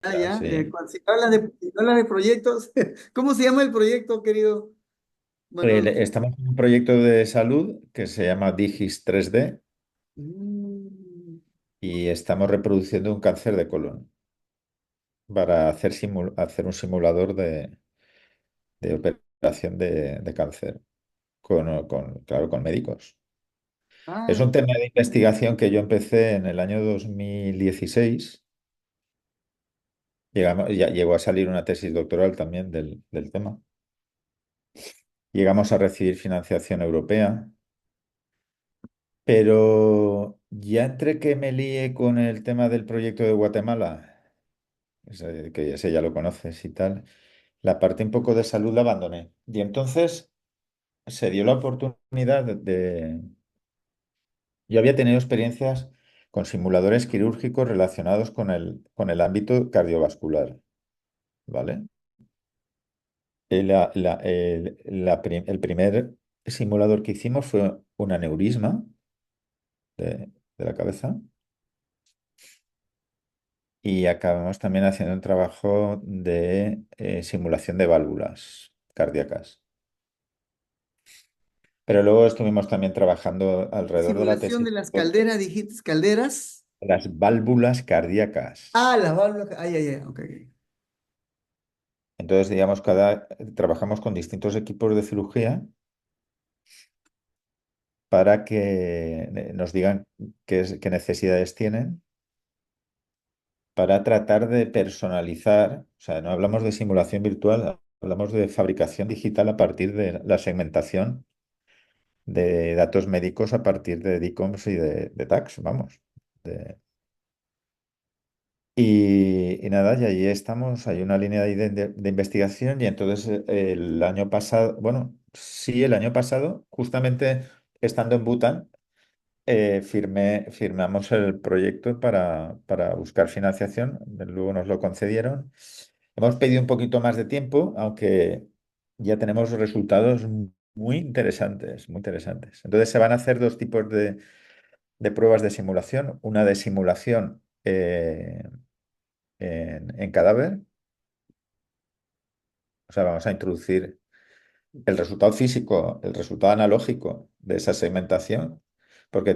Ah, Ya, ya. sí. Si hablas de proyectos, ¿cómo se llama el proyecto, querido Manuel? Estamos en un proyecto de salud que se llama Digis 3D Mm. y estamos reproduciendo un cáncer de colon para hacer un simulador de operación de cáncer claro, con médicos. Es Ah, un tema de investigación que yo empecé en el año 2016. Llegó a salir una tesis doctoral también del tema. Llegamos a recibir financiación europea, pero ya entre que me lié con el tema del proyecto de Guatemala, que ese ya lo conoces y tal, la parte un poco de salud la abandoné. Y entonces se dio la oportunidad Yo había tenido experiencias con simuladores quirúrgicos relacionados con el ámbito cardiovascular, ¿vale? El primer simulador que hicimos fue un aneurisma de la cabeza y acabamos también haciendo un trabajo de simulación de válvulas cardíacas. Pero luego estuvimos también trabajando alrededor de la simulación tesis de las calderas, dijiste, calderas. de las válvulas cardíacas. Ah, las válvulas. Ay, ay, ay, ok. Ok. Entonces, digamos, trabajamos con distintos equipos de cirugía para que nos digan qué necesidades tienen para tratar de personalizar, o sea, no hablamos de simulación virtual, hablamos de fabricación digital a partir de la segmentación de datos médicos a partir de DICOMS y de TACS, vamos. De- y nada, y allí estamos, hay una línea de investigación y entonces el año pasado, bueno, sí, el año pasado, justamente estando en Bután, firmamos el proyecto para buscar financiación, luego nos lo concedieron. Hemos pedido un poquito más de tiempo, aunque ya tenemos resultados muy interesantes, muy interesantes. Entonces se van a hacer dos tipos de pruebas de simulación, una de simulación en cadáver, o sea, vamos a introducir el resultado físico, el resultado analógico de esa segmentación, porque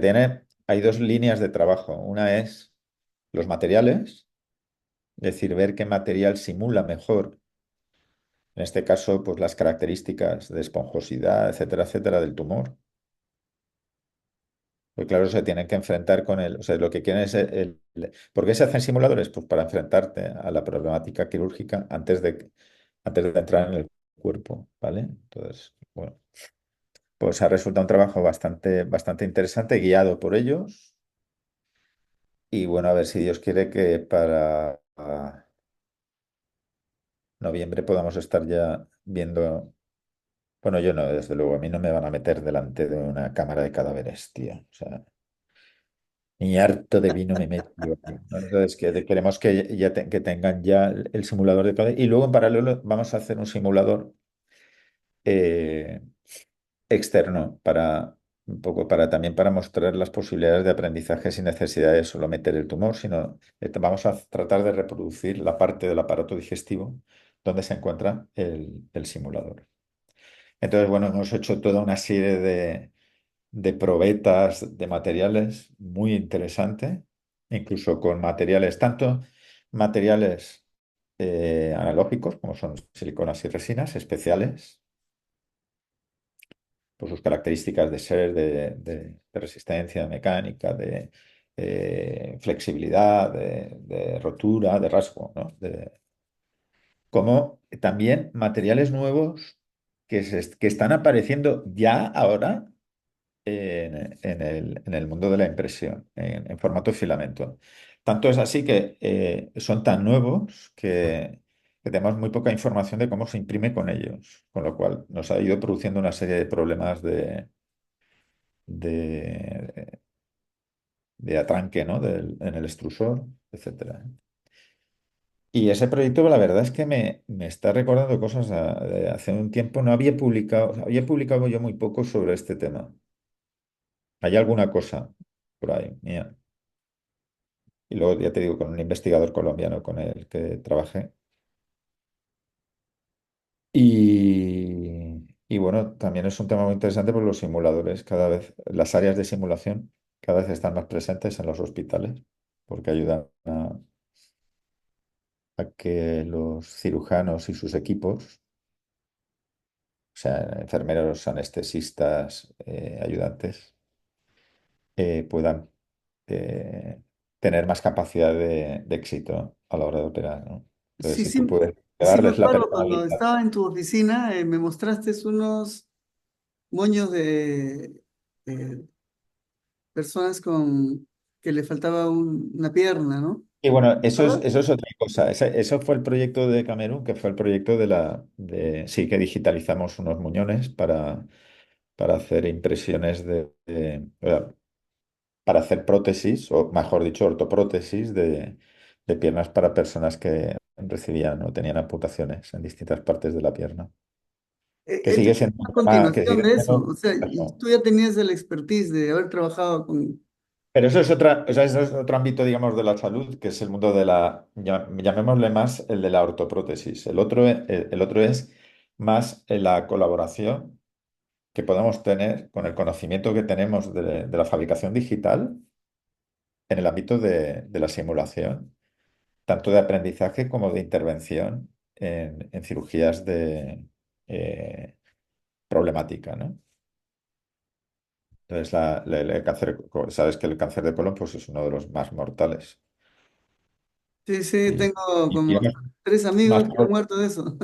hay dos líneas de trabajo. Una es los materiales, es decir, ver qué material simula mejor, en este caso, pues las características de esponjosidad, etcétera, etcétera, del tumor. Pues claro, se tienen que enfrentar con o sea, lo que quieren es ¿Por qué se hacen simuladores? Pues para enfrentarte a la problemática quirúrgica antes de entrar en el cuerpo, ¿vale? Entonces, bueno, pues ha resultado un trabajo bastante, bastante interesante, guiado por ellos. Y bueno, a ver si Dios quiere que para noviembre podamos estar ya viendo. Bueno, yo no, desde luego, a mí no me van a meter delante de una cámara de cadáveres, tío. O sea, ni harto de vino me meto yo aquí, ¿no? Entonces, queremos que tengan ya el simulador de cadáveres. Y luego, en paralelo, vamos a hacer un simulador eh, externo un poco también para mostrar las posibilidades de aprendizaje sin necesidad de solo meter el tumor, sino vamos a tratar de reproducir la parte del aparato digestivo donde se encuentra el simulador. Entonces, bueno, hemos hecho toda una serie de probetas de materiales muy interesante, incluso con materiales, tanto materiales analógicos, como son siliconas y resinas especiales, por sus características de ser, de resistencia mecánica, de flexibilidad, de rotura, de rasgo, ¿no? Como también materiales nuevos que están apareciendo ya ahora en el mundo de la impresión, en formato filamento. Tanto es así que son tan nuevos que tenemos muy poca información de cómo se imprime con ellos, con lo cual nos ha ido produciendo una serie de problemas de, de atranque, ¿no? En el extrusor, etcétera. Y ese proyecto, la verdad es que me está recordando cosas de hace un tiempo. No había publicado yo muy poco sobre este tema. ¿Hay alguna cosa por ahí? Mía. y luego ya te digo, con un investigador colombiano con el que trabajé. Y bueno, también es un tema muy interesante porque los simuladores cada vez, las áreas de simulación cada vez están más presentes en los hospitales porque ayudan a que los cirujanos y sus equipos, o sea, enfermeros, anestesistas, ayudantes, puedan eh, tener más capacidad de éxito a la hora de operar, ¿no? Entonces, Sí, si tú sí, puedes sí me darles la acuerdo cuando personalidad. estaba en tu oficina, me mostraste unos moños de personas con que le faltaba una pierna, ¿no? Y bueno, ¿Verdad? eso es otra cosa. Eso fue el proyecto de Camerún, que fue el proyecto sí, que digitalizamos unos muñones para hacer impresiones para hacer prótesis, o mejor dicho, ortoprótesis de piernas para personas que recibían o tenían amputaciones en distintas partes de la pierna. Que Esto sigue es siendo un una tema, que continuación sigue de eso, siendo o sea, y complejo. tú ya tenías el expertise de haber trabajado con... Pero eso es otra, o sea, eso es otro ámbito, digamos, de la salud, que es el mundo de llamémosle más el de la ortoprótesis. El otro es más la colaboración que podemos tener con el conocimiento que tenemos de la fabricación digital en el ámbito de la simulación, tanto de aprendizaje como de intervención en cirugías de problemática, ¿no? Entonces, el cáncer, sabes que el cáncer de colon pues, es uno de los más mortales. Sí, sí, Y, tengo y como más, tres más amigos que han muerto de eso.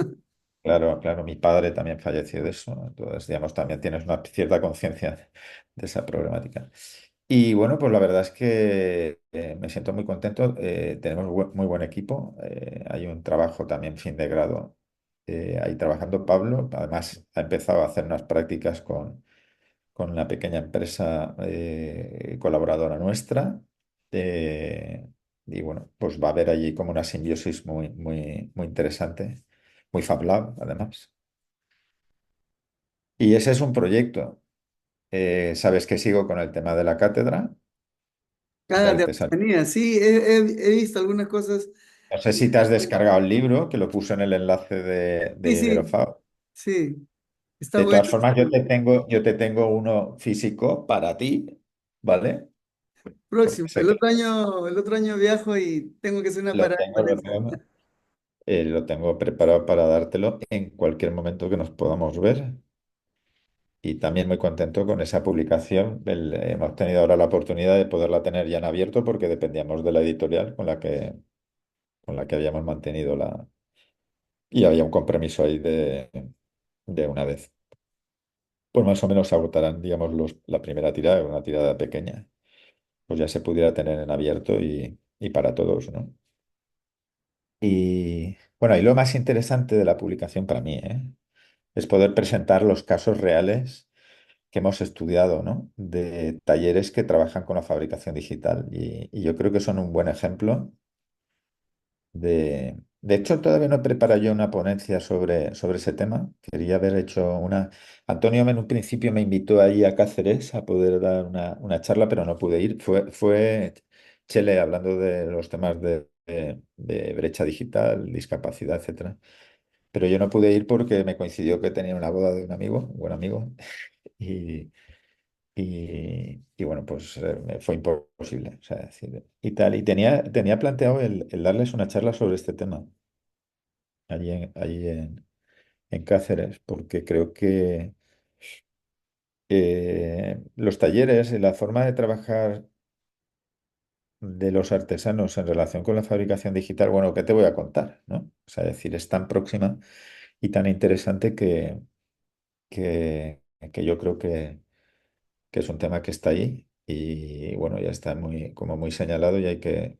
claro, claro, mi padre también falleció de eso, entonces, digamos, también tienes una cierta conciencia de esa problemática. Y bueno, pues la verdad es que me siento muy contento, tenemos muy buen equipo, hay un trabajo también fin de grado ahí trabajando Pablo, además ha empezado a hacer unas prácticas con una pequeña empresa colaboradora nuestra. eh, y bueno, pues va a haber allí como una simbiosis muy interesante, muy Fab Lab, además. Y ese es un proyecto. Sabes que sigo con el tema de la cátedra de Cada de artesanía. artesanía, sí, he visto algunas cosas. No sé si te has descargado el libro, que lo puse en el enlace de Sí, sí, Iberofab. sí, está De bueno. todas formas, yo te tengo uno físico para ti, ¿vale? Próximo, Porque sé que el otro año viajo y tengo que hacer una parada en lo Valencia. tengo. Lo tengo preparado para dártelo en cualquier momento que nos podamos ver. Y también muy contento con esa publicación. Hemos tenido ahora la oportunidad de poderla tener ya en abierto porque dependíamos de la editorial con la que habíamos mantenido la... Y había un compromiso ahí de una vez. Pues más o menos se agotarán, digamos, la primera tirada, una tirada pequeña. Pues ya se pudiera tener en abierto y para todos, ¿no? Y bueno, y lo más interesante de la publicación para mí, es poder presentar los casos reales que hemos estudiado, ¿no? De talleres que trabajan con la fabricación digital. Y yo creo que son un buen ejemplo de hecho, todavía no he preparado yo una ponencia sobre ese tema. Quería haber hecho una... Antonio en un principio me invitó ahí a Cáceres a poder dar una charla, pero no pude ir. Fue Chele hablando de los temas de brecha digital, discapacidad, etcétera. Pero yo no pude ir porque me coincidió que tenía una boda de un amigo, un buen amigo, y, y bueno, pues me fue imposible. O sea, y tal. Y tenía planteado el darles una charla sobre este tema en Cáceres, porque creo que los talleres y la forma de trabajar de los artesanos en relación con la fabricación digital, bueno, ¿qué te voy a contar? ¿No? O sea, es decir, es tan próxima y tan interesante que yo creo que es un tema que está ahí y bueno, ya está como muy señalado y hay que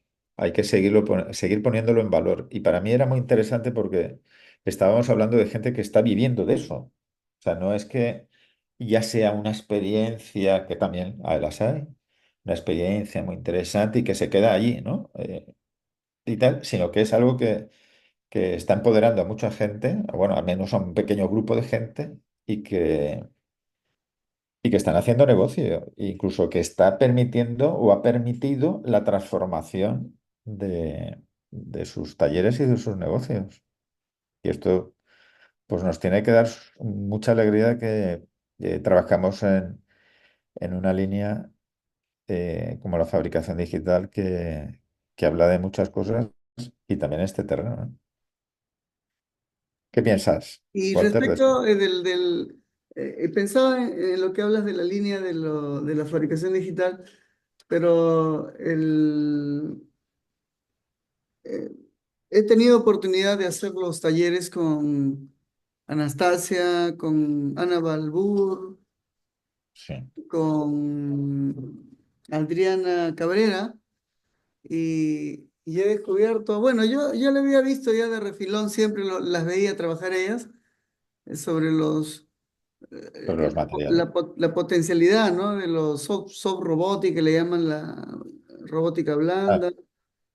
seguir poniéndolo en valor. Y para mí era muy interesante porque estábamos hablando de gente que está viviendo de eso. O sea, no es que ya sea una experiencia, que también las hay, una experiencia muy interesante y que se queda allí, ¿no? Y tal, sino que es algo que está empoderando a mucha gente, bueno, al menos a un pequeño grupo de gente y y que están haciendo negocio, incluso que está permitiendo o ha permitido la transformación de sus talleres y de sus negocios. Y esto pues nos tiene que dar mucha alegría que trabajamos en una línea como la fabricación digital que habla de muchas cosas y también este terreno, ¿no? ¿Qué piensas, Y Walter, de esto? respecto pensaba en lo que hablas de la línea de la fabricación digital, pero eh, he tenido oportunidad de hacer los talleres con Anastasia, con Ana Balbur, Sí, con Adriana Cabrera, y he descubierto, bueno, yo le había visto ya de refilón, siempre las veía trabajar ellas sobre sobre los materiales. la potencialidad, ¿no? De los soft robotic, que le llaman la robótica Ah, blanda.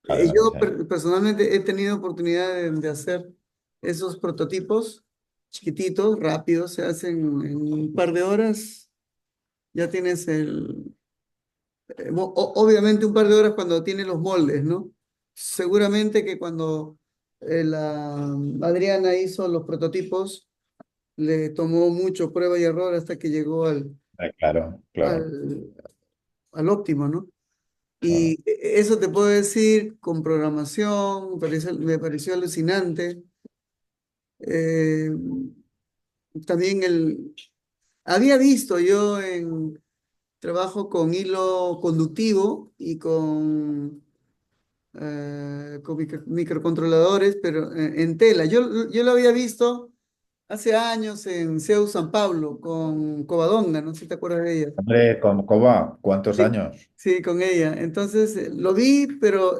vale, Yo sí. personalmente he tenido oportunidad de hacer esos prototipos chiquititos, rápidos, se hacen en un par de horas, ya tienes obviamente un par de horas cuando tienes los moldes, ¿no? Seguramente que cuando la Adriana hizo los prototipos, le tomó mucho prueba y error hasta que llegó Claro, claro, al, al óptimo, ¿no? Y claro. eso te puedo decir con programación, me pareció alucinante. Eh, también había visto yo en trabajo con hilo conductivo y con microcontroladores, pero en tela. Yo lo había visto hace años en CEU San Pablo con Covadonga, no sé si te acuerdas de ella. Hombre, con Coba, ¿cuántos Sí, años? sí, con ella. Entonces lo vi, pero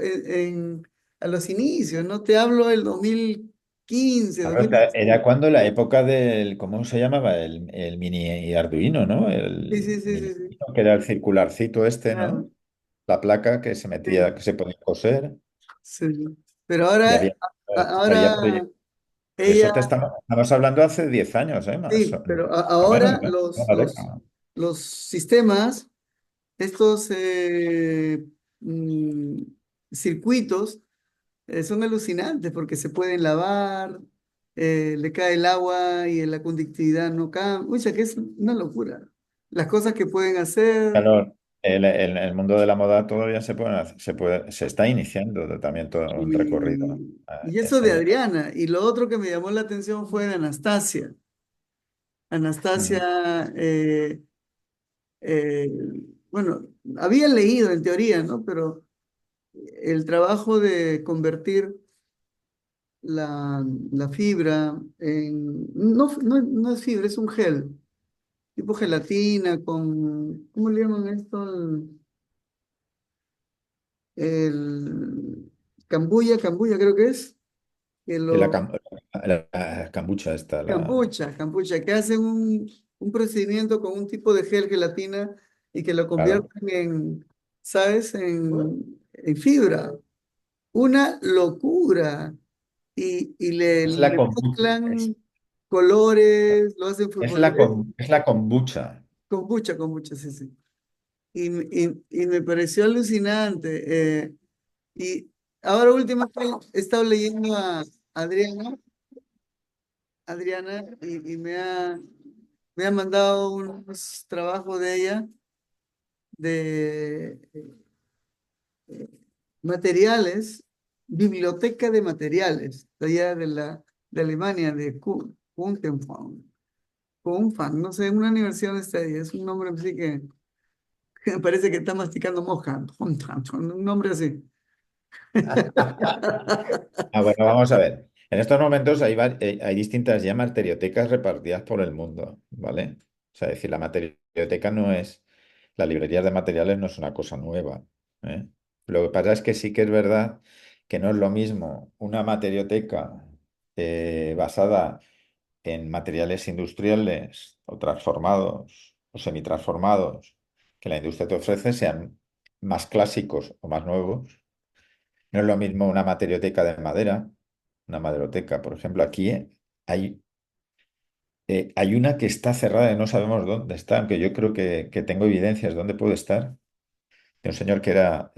a los inicios, ¿no? Te hablo del 2015, Claro, 2016. era cuando la época del, ¿cómo se llamaba? El mini Arduino, ¿no? Sí, El sí, sí, mini sí, sí, Arduino, que era el circularcito este, claro. ¿no? La placa que se metía, Sí, que se podía coser sí. Pero y ahora, había ahora proyectos. ella, Eso estamos hablando hace 10 años, ¿eh? Más, sí, pero o menos, ahora ¿eh? Una década. los sistemas, estos mm, circuitos, son alucinantes porque se pueden lavar, le cae el agua y la conductividad no cambia. Uy, que es una locura. Las cosas que pueden hacer. Claro, el mundo de la moda todavía se está iniciando también todo un recorrido Y eso de ese. Adriana. Y lo otro que me llamó la atención fue de Anastasia. Ujú. Anastasia, eh, bueno, había leído en teoría, ¿no? Pero el trabajo de convertir la fibra no es fibra, es un gel, tipo gelatina ¿cómo le llaman esto? El cambuya creo que es, que Y lo, la cambucha esta, campucha, que hacen un procedimiento con un tipo de gel gelatina y que lo claro, convierten ¿sabes? En fibra. Una locura. Y es la le kombucha, mezclan colores, lo hacen fosforescente. es la kombucha. Kombucha, sí, sí. Y me pareció alucinante. Y ahora último he estado leyendo a Adriana, Adriana me ha mandado unos trabajos de ella de materiales, biblioteca de materiales, de allá de Alemania, de Kunfang, no sé, una universidad donde está ahí, es un nombre así que, que me parece que está masticando moja, un nombre así. Ah, bueno, vamos a ver. En estos momentos hay distintas ya materiotecas repartidas por el mundo, ¿vale? O sea, es decir, la materioteca no es, las librerías de materiales no es una cosa nueva, ¿eh? Lo que pasa es que sí que es verdad que no es lo mismo una materioteca basada en materiales industriales o transformados o semitransformados que la industria te ofrece, sean más clásicos o más nuevos. No es lo mismo una materioteca de madera, una maderoteca, por ejemplo. Aquí hay Hay una que está cerrada y no sabemos dónde está, aunque yo creo que tengo evidencias de dónde puede estar, de un señor que era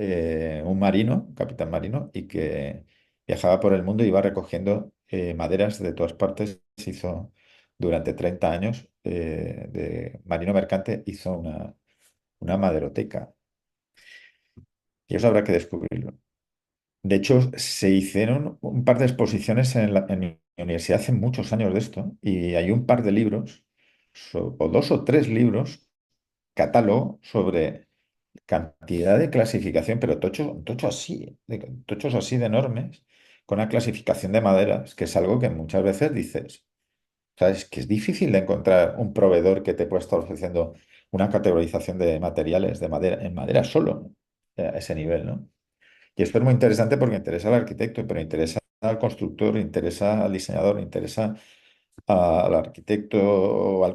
un marino, un capitán marino, y que viajaba por el mundo y iba recogiendo maderas de todas partes. Hizo durante 30 años de marino mercante, hizo una maderoteca. Y eso habrá que descubrirlo. De hecho, se hicieron un par de exposiciones en mi universidad hace muchos años de esto, y hay un par de libros, o dos o tres libros, catálogo sobre cantidad de clasificación, pero tochos así de enormes, con una clasificación de maderas, que es algo que muchas veces dices, ¿sabes? Que es difícil de encontrar un proveedor que te pueda estar ofreciendo una categorización de materiales de madera, en madera solo, ¿no? A ese nivel, ¿no? Y esto es muy interesante porque interesa al arquitecto, pero interesa al constructor, interesa al diseñador, interesa al arquitecto o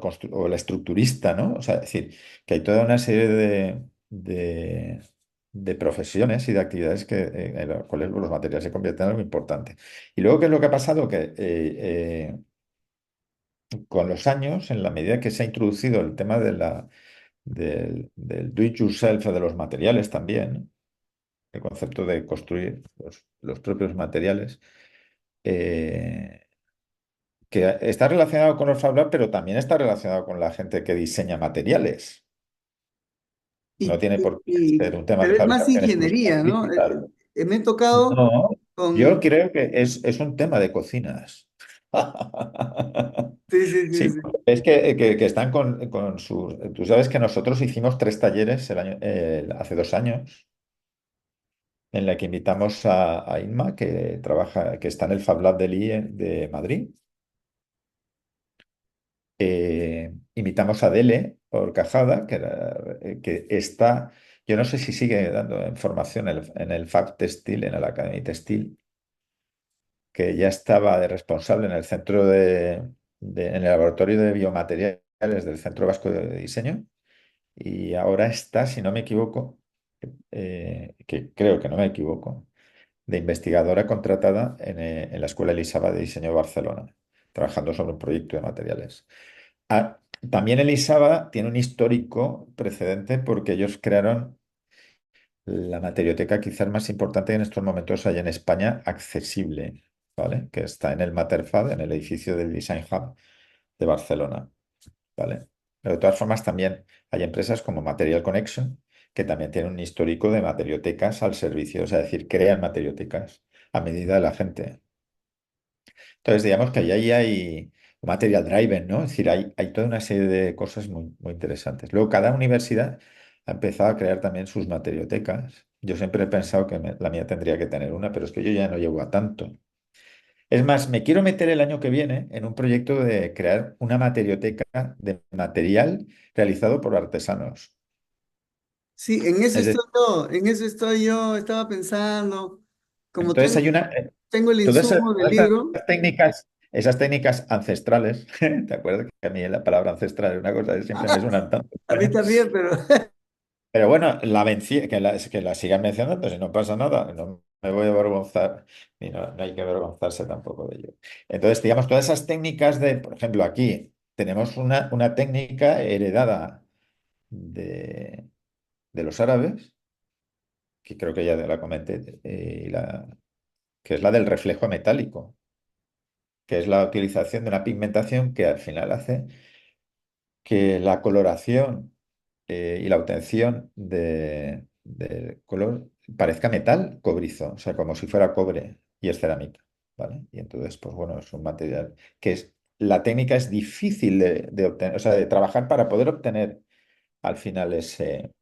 al estructurista, ¿no? O sea, es decir, que hay toda una serie de profesiones y de actividades en las cuales los materiales se convierten en algo importante. Y luego, ¿qué es lo que ha pasado? Que con los años, en la medida que se ha introducido el tema del do it yourself de los materiales también, ¿no? El concepto de construir los propios materiales, eh, que está relacionado con los Fab Lab, pero también está relacionado con la gente que diseña materiales. No Y, tiene y- por qué ser y- un tema de pero es más fabricación exclusiva ingeniería, ¿no? física. Me he tocado No, yo con... creo que es un tema de cocinas. Sí, sí, sí, Sí, sí. es que están con sus... Tú sabes que nosotros hicimos 3 talleres hace 2 años, en la que invitamos a Inma, que está en el Fab Lab del IE de Madrid. Invitamos a Dele Horcajada, que está, yo no sé si sigue dando formación en el Fab Textil, en la Academia Textil, que ya estaba de responsable en el centro en el laboratorio de biomateriales del Centro Vasco de Diseño, y ahora está, si no me equivoco, que creo que no me equivoco, de investigadora contratada en la Escuela Elisava de Diseño de Barcelona, trabajando sobre un proyecto de materiales. Ah, también Elisava tiene un histórico precedente porque ellos crearon la materioteca quizás más importante en estos momentos hay en España, accesible, ¿vale? Que está en el Matterfad, en el edificio del Design Hub de Barcelona, ¿vale? Pero de todas formas también hay empresas como Material Connection que también tienen un histórico de materiotecas al servicio, o sea, es decir, crean materiotecas a medida de la gente. Entonces, digamos que ahí hay material driven, ¿no? Es decir, hay toda una serie de cosas muy, muy interesantes. Luego, cada universidad ha empezado a crear también sus materiotecas. Yo siempre he pensado que la mía tendría que tener una, pero es que yo ya no llego a tanto. Es más, me quiero meter el año que viene en un proyecto de crear una materioteca de material realizado por artesanos. Sí, Es decir, en eso estoy yo, estaba pensando, como entonces hay una, tengo el insumo del todas esas libro, esas técnicas ancestrales, ¿te acuerdas que a mí la palabra ancestral es una cosa que siempre me suena tanto a mí extraña? también, pero Pero bueno, la vencí, que la sigan mencionando, si no pasa nada, no me voy a avergonzar, y no hay que avergonzarse tampoco de ello. Entonces, digamos, todas esas técnicas por ejemplo, aquí tenemos una técnica heredada de, de los árabes, que creo que ya la comenté, que es la del reflejo metálico, que es la utilización de una pigmentación que al final hace que la coloración y la obtención del color parezca metal cobrizo, o sea, como si fuera cobre y es cerámica, ¿vale? Y entonces, pues bueno, es un material la técnica es difícil de obtener, o sea, de trabajar para poder obtener al final ese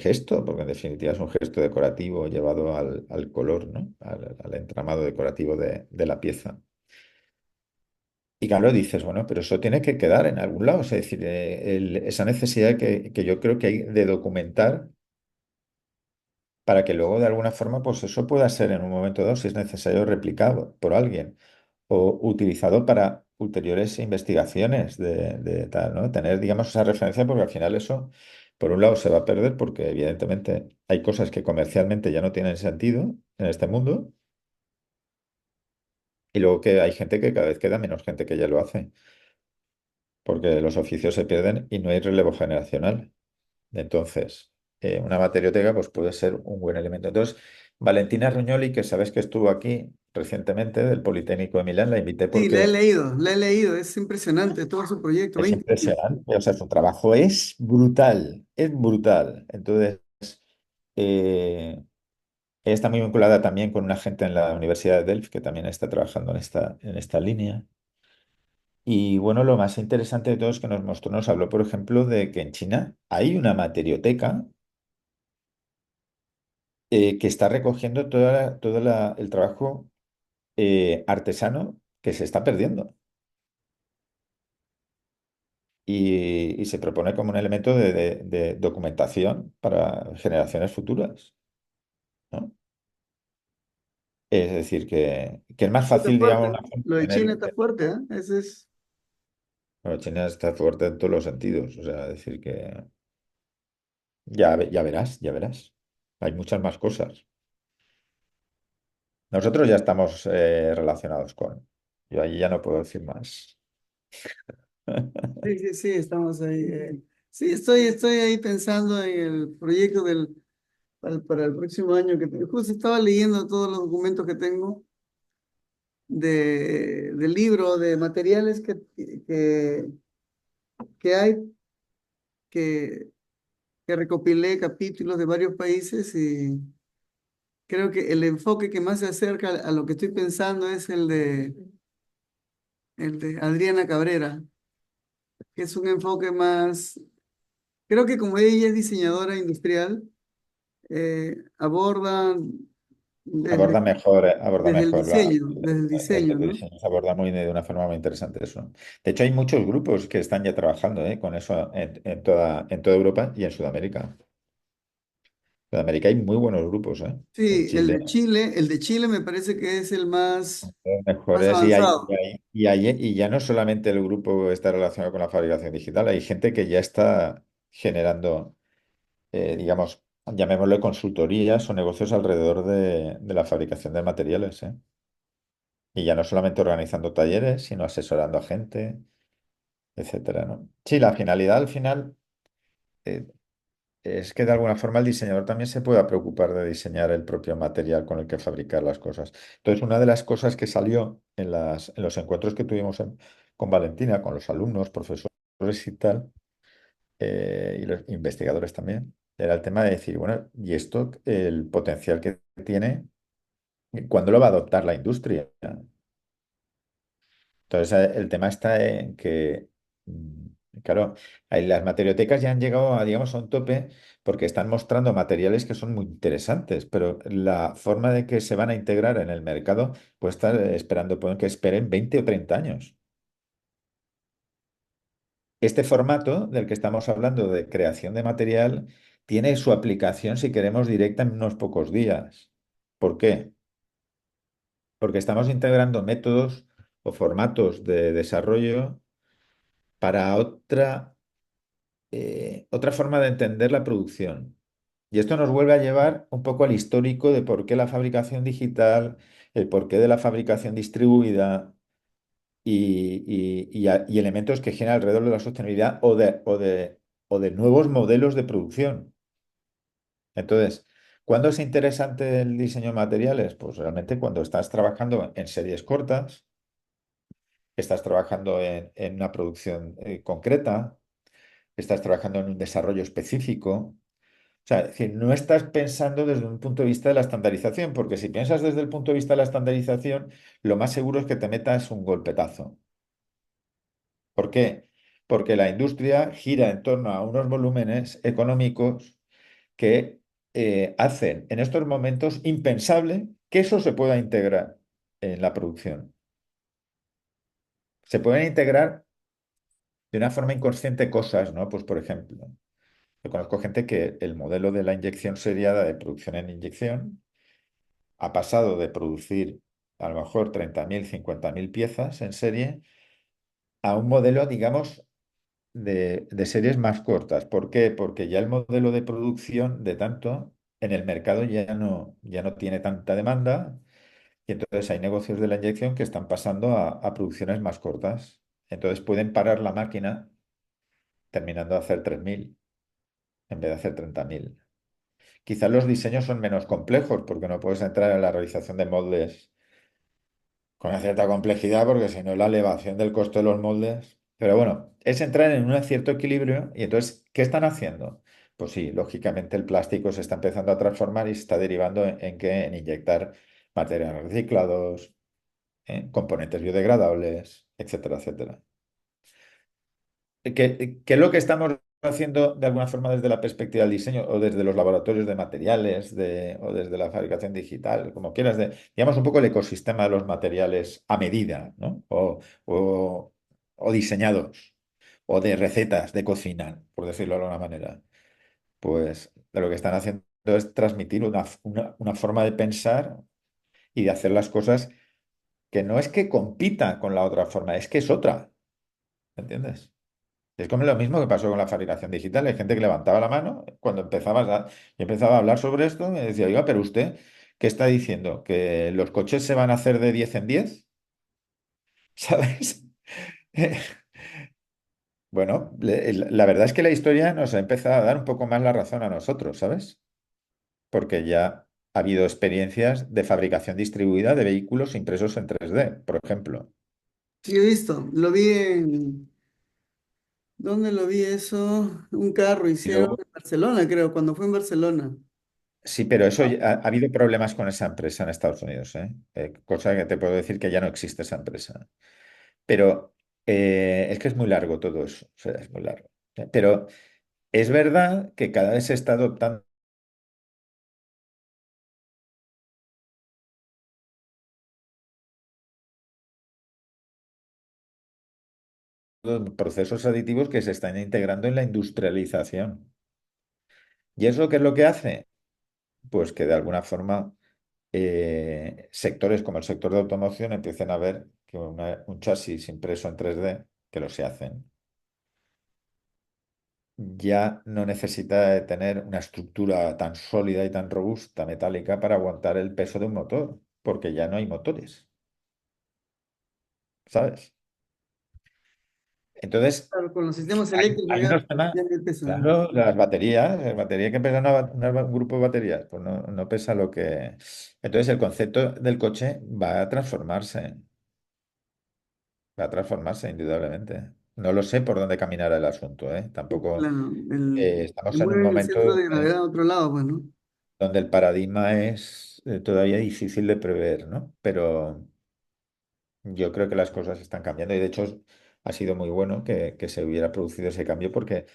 gesto, porque en definitiva es un gesto decorativo llevado al color, ¿no? Al entramado decorativo de la pieza. Y claro, dices, bueno, pero eso tiene que quedar en algún lado. Es decir, esa necesidad que yo creo que hay de documentar para que luego de alguna forma, pues eso pueda ser en un momento dado, si es necesario, replicado por alguien o utilizado para ulteriores investigaciones de tal, ¿no? Tener, digamos, esa referencia porque al final eso, por un lado, se va a perder porque evidentemente hay cosas que comercialmente ya no tienen sentido en este mundo. Y luego que hay gente que cada vez queda menos gente que ya lo hace, porque los oficios se pierden y no hay relevo generacional. Entonces, una materioteca pues, puede ser un buen elemento. Entonces, Valentina Ruñoli, que sabes que estuvo aquí recientemente del Politécnico de Milán, la invité Sí, porque la he leído, es impresionante todo su proyecto, es 20 años. impresionante. O sea, su trabajo es brutal, es brutal. Entonces, eh, ella está muy vinculada también con una gente en la Universidad de Delft que también está trabajando en esta línea. Y bueno, lo más interesante de todo es que nos mostró, nos habló, por ejemplo, de que en China hay una materioteca que está recogiendo el trabajo artesano que se está perdiendo y se propone como un elemento de documentación para generaciones futuras, ¿no? Es decir, que es más Está fácil, digamos, fuerte, una ¿no? forma Lo de de China tener. está fuerte, ¿eh? Ese es... Bueno, China está fuerte en todos los sentidos, o sea, decir que ya verás, ya verás. Hay muchas más cosas. Nosotros ya estamos relacionados con. Yo ahí ya no puedo decir más. Sí, sí, sí, estamos ahí. Sí, estoy ahí pensando en el proyecto para el próximo año que justo estaba leyendo todos los documentos que tengo del libro, de materiales que, que hay, que, que recopilé capítulos de varios países y creo que el enfoque que más se acerca a lo que estoy pensando es el de Adriana Cabrera, que es un enfoque más, creo que como ella es diseñadora industrial, aborda desde, Aborda desde el mejor diseño, desde el desde diseño, el ¿no? diseño, se aborda de una forma muy interesante eso. De hecho, hay muchos grupos que están ya trabajando con eso en toda Europa y en Sudamérica. En Sudamérica hay muy buenos grupos, ¿eh? En Sí, Chile, El de Chile me parece que es el los más mejores avanzado. y ya no solamente el grupo está relacionado con la fabricación digital, hay gente que ya está generando, digamos, llamémosle consultorías o negocios alrededor de la fabricación de materiales, ¿eh? Y ya no solamente organizando talleres, sino asesorando a gente, etcétera, ¿no? Sí, la finalidad al final eh, es que de alguna forma el diseñador también se pueda preocupar de diseñar el propio material con el que fabricar las cosas. Entonces, una de las cosas que salió en los encuentros que tuvimos con Valentina, con los alumnos, profesores y tal, y los investigadores también, era el tema de decir, bueno, ¿y esto, el potencial que tiene, cuándo lo va a adoptar la industria? Entonces, el tema está en que, claro, ahí las materiotecas ya han llegado a, digamos, a un tope porque están mostrando materiales que son muy interesantes, pero la forma de que se van a integrar en el mercado puede estar esperando, pueden que esperen 20 o 30 años. Este formato del que estamos hablando de creación de material tiene su aplicación, si queremos, directa en unos pocos días. ¿Por qué? Porque estamos integrando métodos o formatos de desarrollo para otra forma de entender la producción. Y esto nos vuelve a llevar un poco al histórico de por qué la fabricación digital, el porqué de la fabricación distribuida y elementos que giran alrededor de la sostenibilidad o de nuevos modelos de producción. Entonces, ¿cuándo es interesante el diseño de materiales? Pues realmente cuando estás trabajando en series cortas, estás trabajando en una producción concreta, estás trabajando en un desarrollo específico. O sea, es decir, no estás pensando desde un punto de vista de la estandarización, porque si piensas desde el punto de vista de la estandarización, lo más seguro es que te metas un golpetazo. ¿Por qué? Porque la industria gira en torno a unos volúmenes económicos que hacen en estos momentos impensable que eso se pueda integrar en la producción. Se pueden integrar de una forma inconsciente cosas, ¿no? Pues por ejemplo, yo conozco gente que el modelo de la inyección seriada de producción en inyección ha pasado de producir a lo mejor 30.000, 50.000 piezas en serie a un modelo, digamos, de series más cortas. ¿Por qué? Porque ya el modelo de producción de tanto en el mercado ya no tiene tanta demanda Y entonces hay negocios de la inyección que están pasando a producciones más cortas. Entonces pueden parar la máquina terminando de hacer 3.000 en vez de hacer 30.000. Quizás los diseños son menos complejos porque no puedes entrar en la realización de moldes con una cierta complejidad porque si no la elevación del costo de los moldes. Pero bueno, es entrar en un cierto equilibrio y entonces, ¿qué están haciendo? Pues sí, lógicamente el plástico se está empezando a transformar y se está derivando en inyectar materiales reciclados, componentes biodegradables, etcétera, etcétera. ¿Qué es lo que estamos haciendo de alguna forma desde la perspectiva del diseño o desde los laboratorios de materiales o desde la fabricación digital, como quieras, digamos un poco el ecosistema de los materiales a medida, ¿no? O diseñados, o de recetas de cocina, por decirlo de alguna manera? Pues de lo que están haciendo es transmitir una forma de pensar y de hacer las cosas que no es que compita con la otra forma, es que es otra, ¿entiendes? Es como lo mismo que pasó con la fabricación digital. Hay gente que levantaba la mano cuando yo empezaba a hablar sobre esto y me decía, oiga, pero usted, ¿qué está diciendo? ¿Que los coches se van a hacer de 10 en 10? ¿Sabes? Bueno, la verdad es que la historia nos ha empezado a dar un poco más la razón a nosotros, ¿sabes? Porque ya ha habido experiencias de fabricación distribuida de vehículos impresos en 3D, por ejemplo. Sí, he visto, lo vi en, ¿dónde lo vi eso? Un carro Y hicieron luego, en Barcelona, creo, cuando fue en Barcelona. sí, pero eso ha habido problemas con esa empresa en Estados Unidos, ¿eh? Cosa que te puedo decir que ya no existe esa empresa. Pero es que es muy largo todo eso, o sea, es muy largo. Pero es verdad que cada vez se está adoptando procesos aditivos que se están integrando en la industrialización. ¿Y eso qué es lo que hace? Pues que de alguna forma sectores como el sector de automoción empiecen a ver que un chasis impreso en 3D, que lo se hacen, ya no necesita de tener una estructura tan sólida y tan robusta metálica para aguantar el peso de un motor, porque ya no hay motores, ¿sabes? Entonces, Claro, con los sistemas hay eléctricos ya, unos temas, ya no pesa. claro, las baterías, el batería que pesa un grupo de baterías, pues no pesa lo que... Entonces el concepto del coche va a transformarse indudablemente. No lo sé por dónde caminará el asunto, ¿eh? Tampoco Claro, estamos en un mueven el centro momento de gravedad a otro lado, pues, ¿no? donde el paradigma es todavía difícil de prever, ¿no? Pero yo creo que las cosas están cambiando y de hecho ha sido muy bueno que se hubiera producido ese cambio porque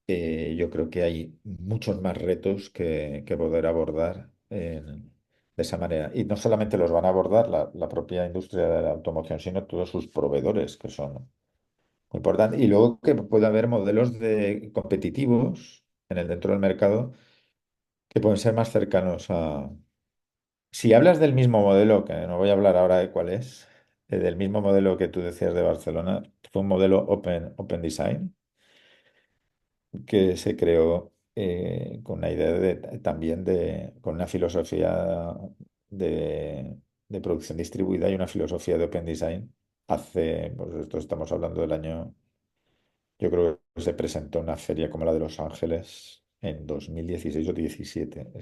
yo creo que hay muchos más retos que poder abordar de esa manera. Y no solamente los van a abordar la propia industria de la automoción, sino todos sus proveedores, que son muy importantes. Y luego que puede haber modelos competitivos dentro del mercado que pueden ser más cercanos a... Si hablas del mismo modelo, que no voy a hablar ahora de cuál es, del mismo modelo que tú decías de Barcelona, fue un modelo Open Design que se creó con una idea también con una filosofía de, de producción distribuida y una filosofía de Open Design. Pues esto estamos hablando del año, yo creo que se presentó en una feria como la de Los Ángeles en 2016 o 17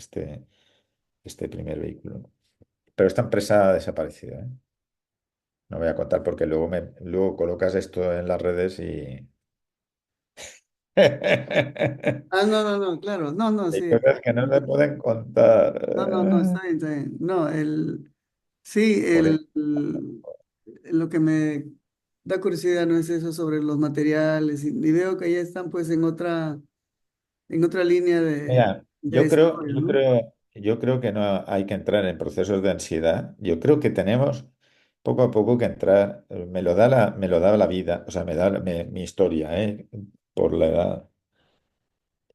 este primer vehículo. Pero esta empresa ha desaparecido, ¿eh? No voy a contar porque luego colocas esto en las redes y... Ah, no, no, no, claro, no, no, Hay sí, cosas que no se pueden contar. no, no, no, está bien, está bien. No, sí, Por eso. lo que me da curiosidad no es eso sobre los materiales, y veo que ya están pues en otra línea Mira, de desarrollo, ¿no? yo creo que no hay que entrar en procesos de ansiedad. Yo creo que tenemos poco a poco que entrar. Me lo da la vida, o sea, me da mi historia, por la edad.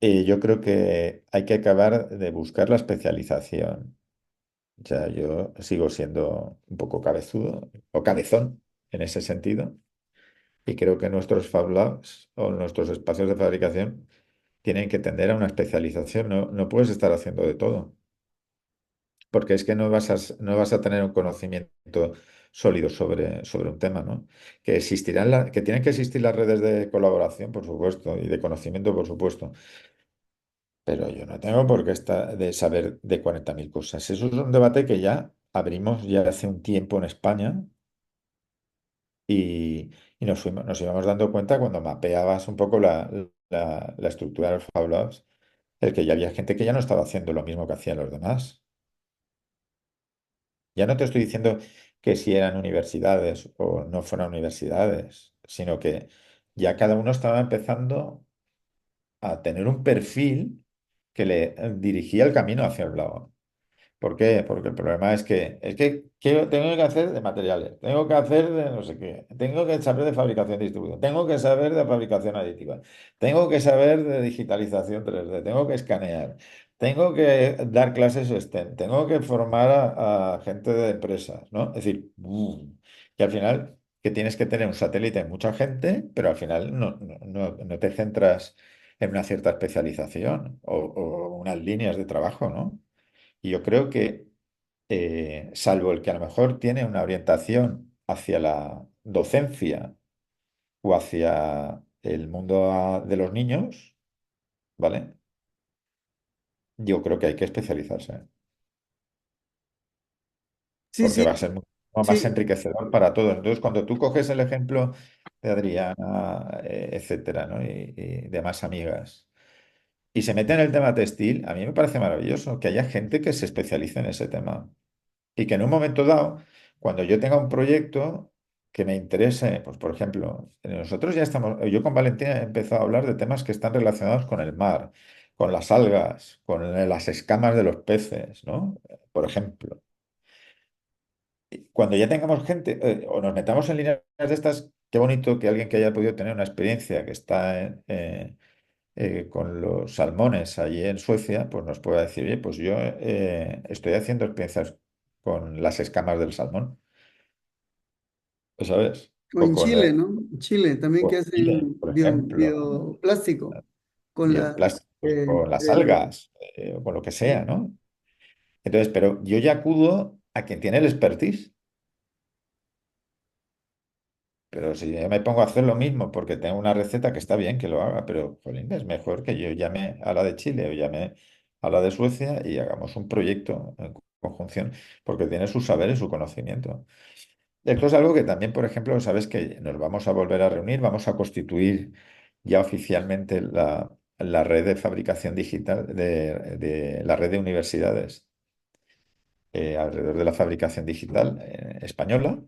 Yo creo que hay que acabar de buscar la especialización. O sea, yo sigo siendo un poco cabezudo o cabezón en ese sentido. Y creo que nuestros Fab Labs o nuestros espacios de fabricación tienen que tender a una especialización. No puedes estar haciendo de todo. porque es que no vas a tener un conocimiento sólido sobre un tema, ¿no? Que existirán que tienen que existir las redes de colaboración, por supuesto, y de conocimiento, por supuesto, pero yo no tengo por qué estar de saber de 40.000 cosas. Eso es un debate que ya abrimos ya hace un tiempo en España y nos íbamos dando cuenta cuando mapeabas un poco la estructura de los Fab Labs, el que ya había gente que ya no estaba haciendo lo mismo que hacían los demás. Ya no te estoy diciendo que si eran universidades o no fueran universidades, sino que ya cada uno estaba empezando a tener un perfil que le dirigía el camino hacia el lado. ¿Por qué? Porque el problema es que tengo que hacer de materiales, tengo que hacer de no sé qué, tengo que saber de fabricación y distribución, tengo que saber de fabricación aditiva, tengo que saber de digitalización 3D, tengo que escanear, tengo que dar clases STEM, tengo que formar a gente de empresas, ¿no? Es decir, que al final que tienes que tener un satélite de mucha gente, pero al final no te centras en una cierta especialización o unas líneas de trabajo, ¿no? Y yo creo que, salvo el que a lo mejor tiene una orientación hacia la docencia o hacia el mundo de los niños, ¿vale? Yo creo que hay que especializarse, Sí, porque sí, va a ser mucho más sí. enriquecedor para todos. Entonces, cuando tú coges el ejemplo de Adriana, etcétera, ¿no? Y demás amigas, y se mete en el tema textil, a mí me parece maravilloso que haya gente que se especialice en ese tema. Y que en un momento dado, cuando yo tenga un proyecto que me interese, pues por ejemplo, nosotros ya estamos, yo con Valentina he empezado a hablar de temas que están relacionados con el mar, con las algas, con las escamas de los peces, ¿no? Por ejemplo. Y cuando ya tengamos gente, o nos metamos en líneas de estas, qué bonito que alguien que haya podido tener una experiencia que está con los salmones allí en Suecia, pues nos pueda decir, oye, pues yo estoy haciendo experiencias con las escamas del salmón, ¿sabes? O O en con Chile, ¿no? En Chile también que o Chile, hacen por ejemplo, ¿no? bioplástico con Bioplásticos, con las el- algas, o con lo que sea, ¿no? Entonces, pero yo ya acudo a quien tiene el expertise. Pero si yo me pongo a hacer lo mismo porque tengo una receta que está bien que lo haga, pero jolín, es mejor que yo llame a la de Chile o llame a la de Suecia y hagamos un proyecto en conjunción, porque tiene su saber y su conocimiento. Esto es algo que también, por ejemplo, sabes que nos vamos a volver a reunir, vamos a constituir ya oficialmente la red de fabricación digital, de la red de universidades alrededor de la fabricación digital española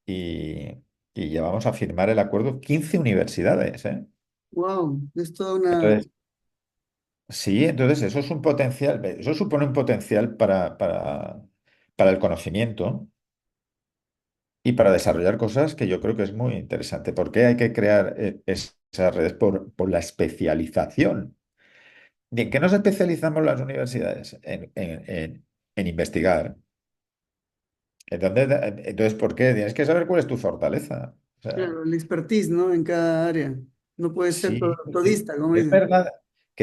y, y ya vamos a firmar el acuerdo 15 universidades, ¿eh? wow, es toda una, Entonces, sí, entonces eso es un potencial, eso supone un potencial para el conocimiento y para desarrollar cosas que yo creo que es muy interesante. ¿Por qué hay que crear esas redes? Por la especialización. ¿Y en qué nos especializamos las universidades? En investigar. Entonces, ¿por qué? Tienes que saber cuál es tu fortaleza. O sea, claro, el expertise, ¿no? En cada área. No puede ser sí, todista, como es dicen.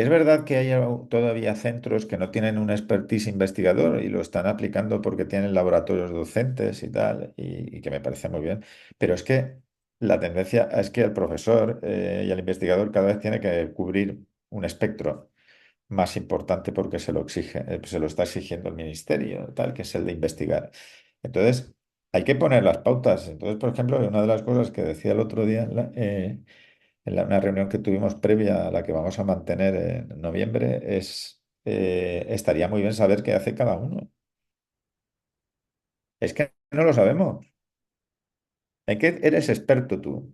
verdad que hay todavía centros que no tienen un expertise investigador y lo están aplicando porque tienen laboratorios docentes y tal, y que me parece muy bien. Pero es que la tendencia es que el profesor y el investigador cada vez tiene que cubrir un espectro más importante porque se lo exige, se lo está exigiendo el ministerio, tal, que es el de investigar. Entonces, hay que poner las pautas. Entonces, por ejemplo, una de las cosas que decía el otro día una reunión que tuvimos previa a la que vamos a mantener en noviembre es, estaría muy bien saber qué hace cada uno. Es que no lo sabemos. ¿En qué eres experto tú?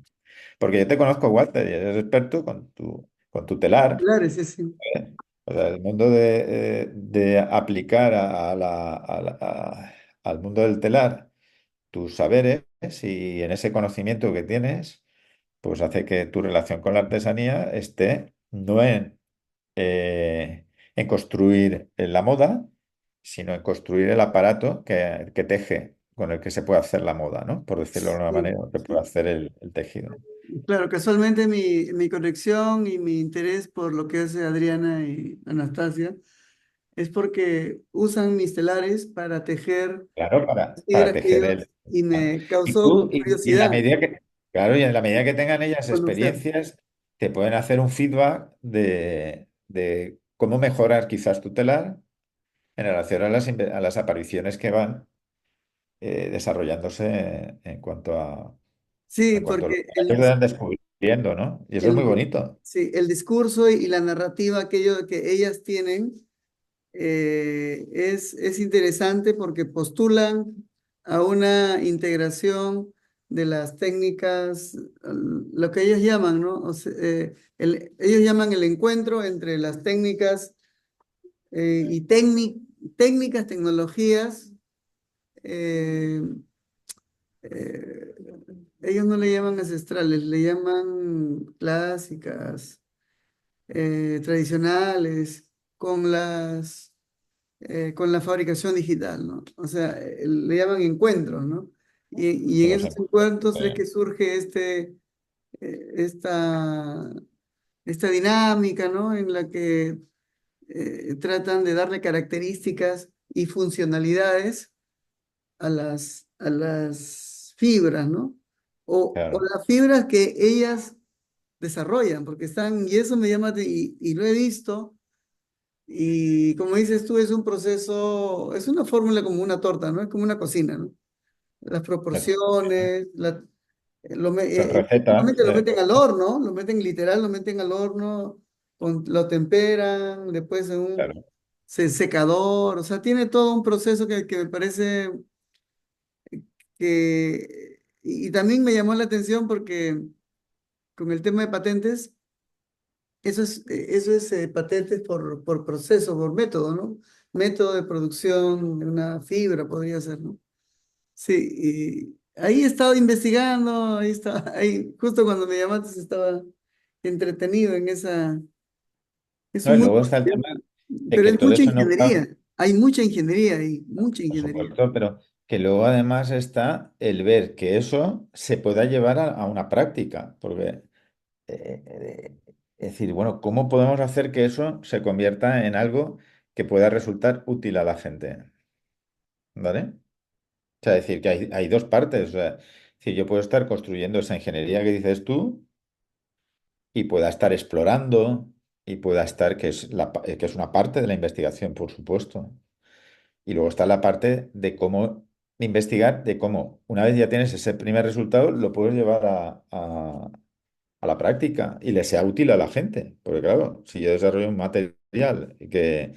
Porque yo te conozco, Walter, y eres experto con tu telar. Claro, sí, sí. ¿Eh? O sea, el mundo de aplicar al mundo del telar tus saberes y en ese conocimiento que tienes, pues hace que tu relación con la artesanía esté no en construir la moda, sino en construir el aparato que teje, con el que se puede hacer la moda, ¿no? Por decirlo de alguna Sí, manera, que puede sí. hacer el tejido. Claro, casualmente mi conexión y mi interés por lo que hace Adriana y Anastasia es porque usan mis telares para tejer Claro, las para fibras que tejer ellos, y me Y causó tú, y en la curiosidad medida que, claro, y en la medida que tengan ellas conocer. experiencias, te pueden hacer un feedback de cómo mejorar quizás tu telar en relación a a las apariciones que van desarrollándose Sí, en cuanto a lo porque que ellos van descubriendo, ¿no? Y eso es muy el, bonito. sí, el discurso y la narrativa que ellas tienen es interesante porque postulan a una integración de las técnicas, lo que ellos llaman, ¿no? O sea, ellos llaman el encuentro entre las técnicas y técnicas, tecnologías. eh, eh, Ellos no le llaman ancestrales, le llaman clásicas, tradicionales, con la fabricación digital, ¿no? O sea, le llaman encuentros, ¿no? Y Que en los esos encuentros es eh, que surge esta, esta dinámica, ¿no? En la que tratan de darle características y funcionalidades a las fibras, ¿no? O claro, las fibras que ellas desarrollan, porque están, y eso me llama, y lo he visto. Y como dices tú, es un proceso, es una fórmula como una torta, ¿no? Es como una cocina, ¿no? Las proporciones, son recetas, normalmente lo meten al horno, lo meten literal, lo meten al horno, lo temperan, después en un claro. secador, o sea, tiene todo un proceso que me parece que, y también me llamó la atención porque con el tema de patentes, eso es patentes por proceso, por método, ¿no? Método de producción de una fibra podría ser, ¿no? Sí, y ahí he estado investigando, ahí estaba, ahí, justo cuando me llamaste estaba entretenido en esa, es No, un y mundo, luego está el tema de pero que es todo mucha eso no. ingeniería, hay mucha ingeniería ahí, mucha Por ingeniería. supuesto, pero que luego además está el ver que eso se pueda llevar a una práctica, porque es decir, bueno, ¿cómo podemos hacer que eso se convierta en algo que pueda resultar útil a la gente? ¿Vale? O sea, decir que hay dos partes. O sea, es decir, yo puedo estar construyendo esa ingeniería que dices tú y pueda estar explorando y pueda estar, que es una parte de la investigación, por supuesto. Y luego está la parte de cómo investigar, de cómo, una vez ya tienes ese primer resultado, lo puedes llevar a la práctica y le sea útil a la gente. Porque claro, si yo desarrollo un material que